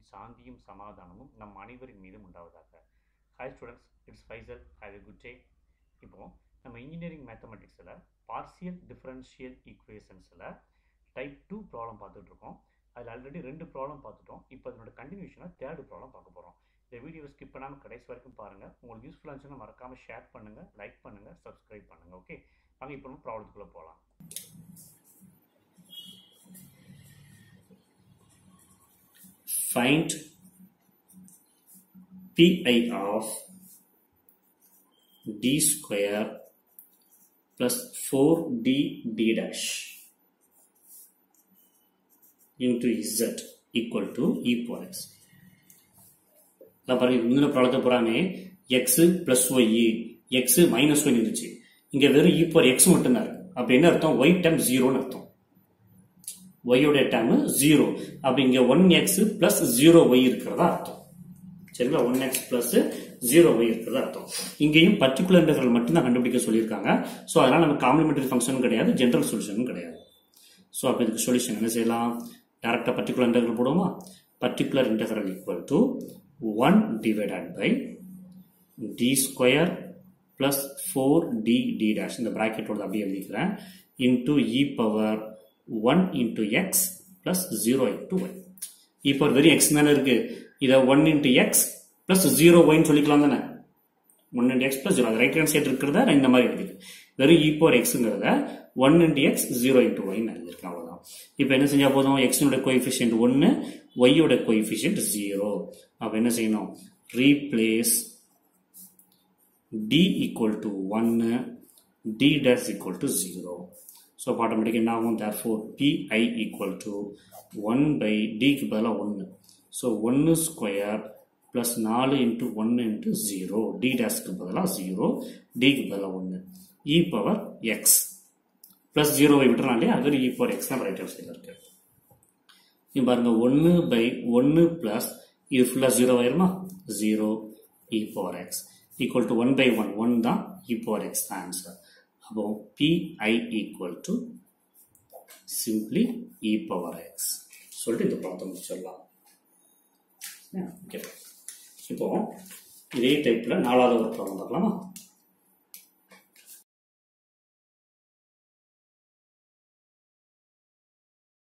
அல்லாஹ்வின் சாந்தியும் சமாதானமும் நம் அனைவரின் மீதும் உண்டாவதாக. Hi students, it's Faisal. Have a good day. இப்போ நம்ம இன்ஜினியரிங் மேத்தமெட்டிக்ஸில் பார்சியல் டிஃபரன்ஷியல் ஈக்குவேஷன்ஸில் டைப் 2 ப்ராப்ளம் பார்த்துட்டு இருக்கோம். அதில் ஆல்ரெடி 2 ப்ராப்ளம் பார்த்துட்டோம். இப்போ அதனோட கண்டினியூஷனாக 3rd ப்ராப்ளம் பார்க்க போகிறோம். இந்த வீடியோவை ஸ்கிப் பண்ணாமல் கடைசி வரைக்கும் பாருங்கள். உங்களுக்கு யூஸ்ஃபுல்லாக இருந்துச்சுன்னா மறக்காமல் ஷேர் பண்ணுங்கள், லைக் பண்ணுங்கள், சப்ஸ்கிரைப் பண்ணுங்கள். ஓகே, வாங்க இப்போ நம்ம ப்ராப்ளத்துக்குள்ளே போகலாம். Find pi of d square plus 4d d dash into z equal to e power x. பாருங்க, முந்தின ப்ராப்ளத்தை பூராமே x plus y x minus y இருந்துச்சு. இங்க வெறும் e power x மட்டும்தான் இருக்கு. அப்ப என்ன அர்த்தம்? y term 0 ன்னு அர்த்தம். y உடைய term 0. அப்ப இங்க 1x plus 0y இருக்கிறதா அர்த்தம். சரிங்களா? 1x plus 0y இருக்கிறதா அர்த்தம். இங்கேயும் பர்டிகுலர் இன்டெகிரல் மட்டும் தான் கண்டுபிடிக்க சொல்லியிருக்காங்க. ஸோ அதனால நம்ம காம்ப்ளிமெண்டரி ஃபங்க்ஷனும் கிடையாது, ஜென்ரல் சொல்யூஷனும் கிடையாது. ஸோ அப்போ இதுக்கு சொல்யூஷன் என்ன செய்யலாம்? டைரக்டா பர்டிகுலர் இன்டெகிரல் போடுவோமா? Particular integral equal to 1 divided by d square plus 4d d dash, இந்த பிராக்கெட்டோட அப்படியே எழுதிக்கிறேன், into e power 1 into x plus 0 into y. e power வெறும் x தானே இருக்கு. இதை 1 into x plus 0y ன்னு சொல்லிக்கலாம் தானே? 1 into x plus 0, அது ரைட் ஹேண்ட் சைடு இருக்கிறத நான் இந்த மாதிரி எழுதிக்கிறேன். வெறும் e power xங்கிறத 1 into x 0 into y ன்னு எழுதியிருக்கேன். அவ்வளவுதான். இப்போ என்ன செஞ்சா போதும்? x உடைய கோஎஃபிஷியன்ட் 1, y உடைய கோஎஃபிஷியன்ட் 0. அப்ப என்ன செய்யணும்? Replace d equal to 1, d dash equal to 0. So automatically என்ன ஆகும்? Therefore pi equal to 1 by d க்கு பதிலா 1. So 1 square plus 4 into 1 into 0. d dash க்கு பதிலா 0, d க்கு பதிலா 1. e power x plus 0 ஐ விட்டுறலாம் இல்லையா? அது e power x தான் ரைட் ஹேண்ட் சைடில் இருக்கு. இங்க பாருங்க, 1 by 1 plus இது ஃபுல்லா 0 ஆயிருமா? 0 e power x equal to 1 by 1, 1 தான், e power x தான் ஆன்சர். அப்போ pi equal to simply e power x சொல்லிட்டு இந்த ப்ராப்ளத்தை முடிச்சிடலாம். ஓகே, இப்போ இதே டைப்ல 4வது ஒரு ப்ராப்ளம் பார்க்கலாமா?